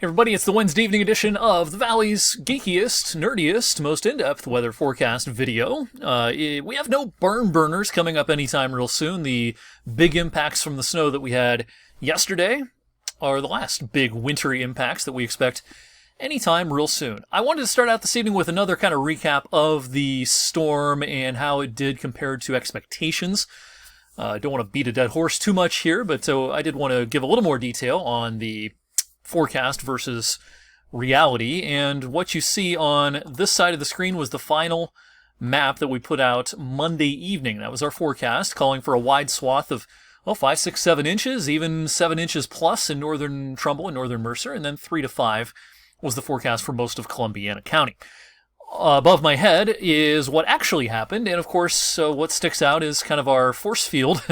Everybody, it's the Wednesday evening edition of the Valley's geekiest, nerdiest, most in-depth weather forecast video. We have no barn burners coming up anytime real soon. The big impacts from the snow that we had yesterday are the last big wintry impacts that we expect anytime real soon. I wanted to start out this evening with another kind of recap of the storm and how it did compared to expectations. I don't want to beat a dead horse too much here, but I did want to give a little more detail on the forecast versus reality, and what you see on this side of the screen was the final map that we put out Monday evening. That was our forecast, calling for a wide swath of 5, 6, 7 inches, even 7 inches plus in northern Trumbull and northern Mercer, and then 3 to 5 was the forecast for most of Columbiana County. Above my head is what actually happened, and of course what sticks out is kind of our force field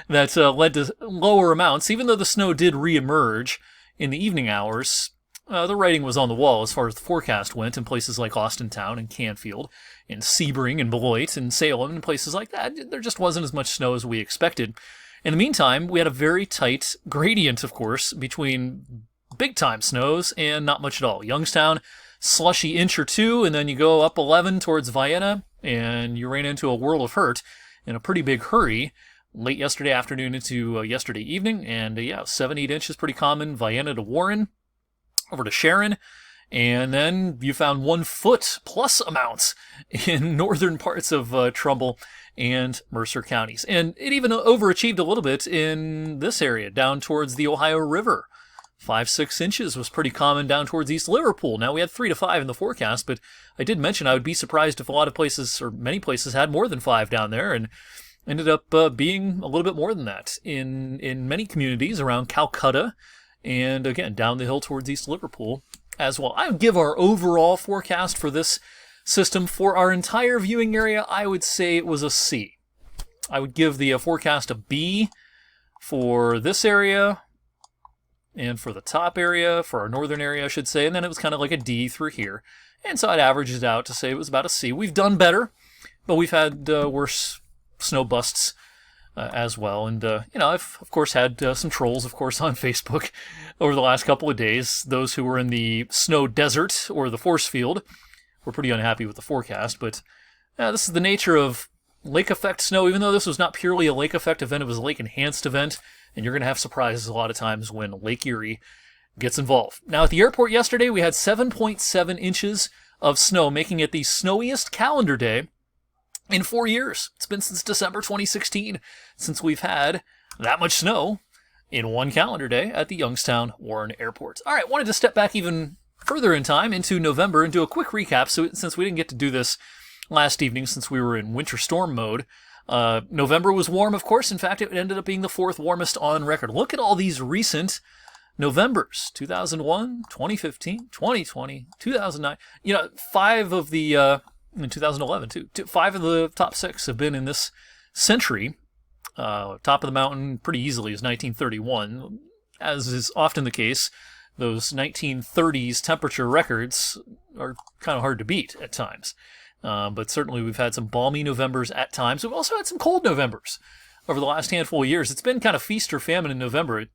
that led to lower amounts, even though the snow did reemerge in the evening hours. The writing was on the wall as far as the forecast went in places like Austintown and Canfield, and Sebring and Beloit and Salem and places like that. There just wasn't as much snow as we expected. In the meantime, we had a very tight gradient, of course, between big-time snows and not much at all. Youngstown, slushy inch or two, and then you go up 11 towards Vienna, and you ran into a world of hurt in a pretty big hurry late yesterday afternoon into yesterday evening, and 7, 8 inches pretty common. Vienna to Warren, over to Sharon, and then you found 1 foot plus amounts in northern parts of Trumbull and Mercer counties. And it even overachieved a little bit in this area, down towards the Ohio River. 5, 6 inches was pretty common down towards East Liverpool. Now, we had 3 to 5 in the forecast, but I did mention I would be surprised if a lot of places, or many places, had more than 5 down there, and ended up being a little bit more than that in many communities around Calcutta, and again, down the hill towards East Liverpool as well. I would give our overall forecast for this system for our entire viewing area, I would say it was a C. I would give the forecast a B for this area, and for the top area, for our northern area, I should say, and then it was kind of like a D through here. And so I'd average it out to say it was about a C. We've done better, but we've had worse snow busts as well. And, I've, of course, had some trolls, of course, on Facebook over the last couple of days. Those who were in the snow desert or the force field were pretty unhappy with the forecast. But this is the nature of lake effect snow. Even though this was not purely a lake effect event, it was a lake enhanced event. And you're going to have surprises a lot of times when Lake Erie gets involved. Now, at the airport yesterday, we had 7.7 inches of snow, making it the snowiest calendar day in 4 years. It's been since December 2016 since we've had that much snow in one calendar day at the Youngstown Warren Airport. All right, wanted to step back even further in time into November and do a quick recap. So since we didn't get to do this last evening since we were in winter storm mode, November was warm, of course. In fact, it ended up being the 4th warmest on record. Look at all these recent Novembers. 2001, 2015, 2020, 2009. 5 of the... in 2011, too. 5 of the top 6 have been in this century. Top of the mountain pretty easily is 1931. As is often the case, those 1930s temperature records are kind of hard to beat at times. But certainly we've had some balmy Novembers at times. We've also had some cold Novembers over the last handful of years. It's been kind of feast or famine in November. It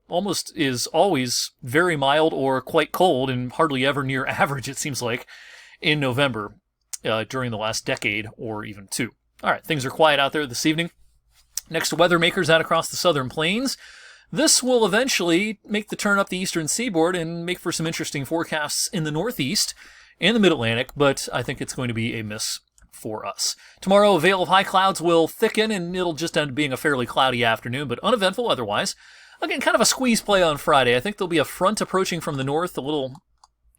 almost is always very mild or quite cold and hardly ever near average, it seems like, in November. During the last decade or even 2. All right, things are quiet out there this evening. Next to weather makers out across the southern plains. This will eventually make the turn up the eastern seaboard and make for some interesting forecasts in the northeast and the mid-Atlantic, but I think it's going to be a miss for us. Tomorrow, a veil of high clouds will thicken, and it'll just end up being a fairly cloudy afternoon, but uneventful otherwise. Again, kind of a squeeze play on Friday. I think there'll be a front approaching from the north, a little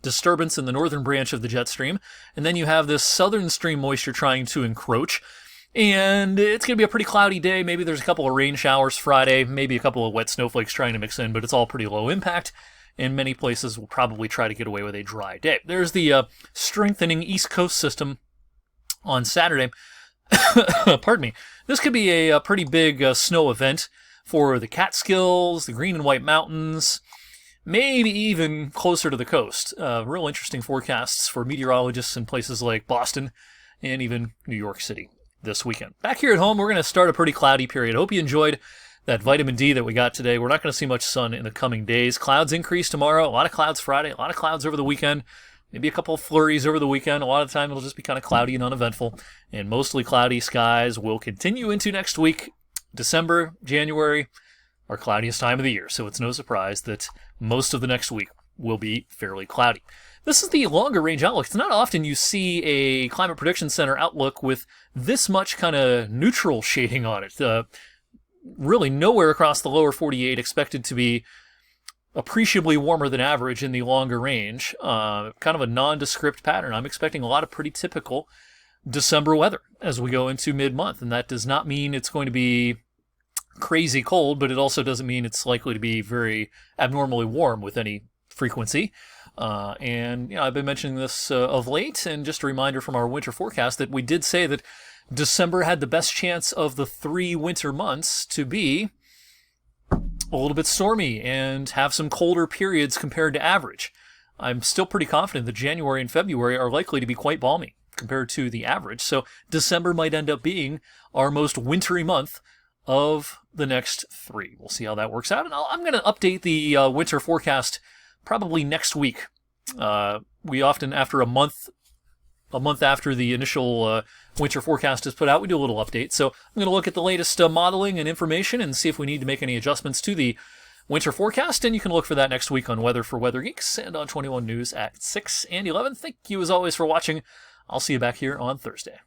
disturbance in the northern branch of the jet stream, and then you have this southern stream moisture trying to encroach, and it's going to be a pretty cloudy day. Maybe there's a couple of rain showers Friday, maybe a couple of wet snowflakes trying to mix in, but it's all pretty low impact, and many places will probably try to get away with a dry day. There's the strengthening East Coast system on Saturday. Pardon me. This could be a pretty big snow event for the Catskills, the Green and White Mountains, maybe even closer to the coast. Real interesting forecasts for meteorologists in places like Boston and even New York City this weekend. Back here at home, we're going to start a pretty cloudy period. I hope you enjoyed that vitamin D that we got today. We're not going to see much sun in the coming days. Clouds increase tomorrow. A lot of clouds Friday. A lot of clouds over the weekend. Maybe a couple of flurries over the weekend. A lot of the time it'll just be kind of cloudy and uneventful. And mostly cloudy skies will continue into next week. December, January, our cloudiest time of the year. So it's no surprise that most of the next week will be fairly cloudy. This is the longer range outlook. It's not often you see a Climate Prediction Center outlook with this much kind of neutral shading on it. Really nowhere across the lower 48 expected to be appreciably warmer than average in the longer range. Kind of a nondescript pattern. I'm expecting a lot of pretty typical December weather as we go into mid-month. And that does not mean it's going to be crazy cold, but it also doesn't mean it's likely to be very abnormally warm with any frequency. And I've been mentioning this of late, and just a reminder from our winter forecast that we did say that December had the best chance of the 3 winter months to be a little bit stormy and have some colder periods compared to average. I'm still pretty confident that January and February are likely to be quite balmy compared to the average, so December might end up being our most wintry month of the next 3. We'll see how that works out, and I'm going to update the winter forecast probably next week. We often, after a month after the initial winter forecast is put out, we do a little update. So I'm going to look at the latest modeling and information and see if we need to make any adjustments to the winter forecast. And you can look for that next week on Weather for Weather Geeks and on 21 News at 6 and 11. Thank you as always for watching. I'll see you back here on Thursday.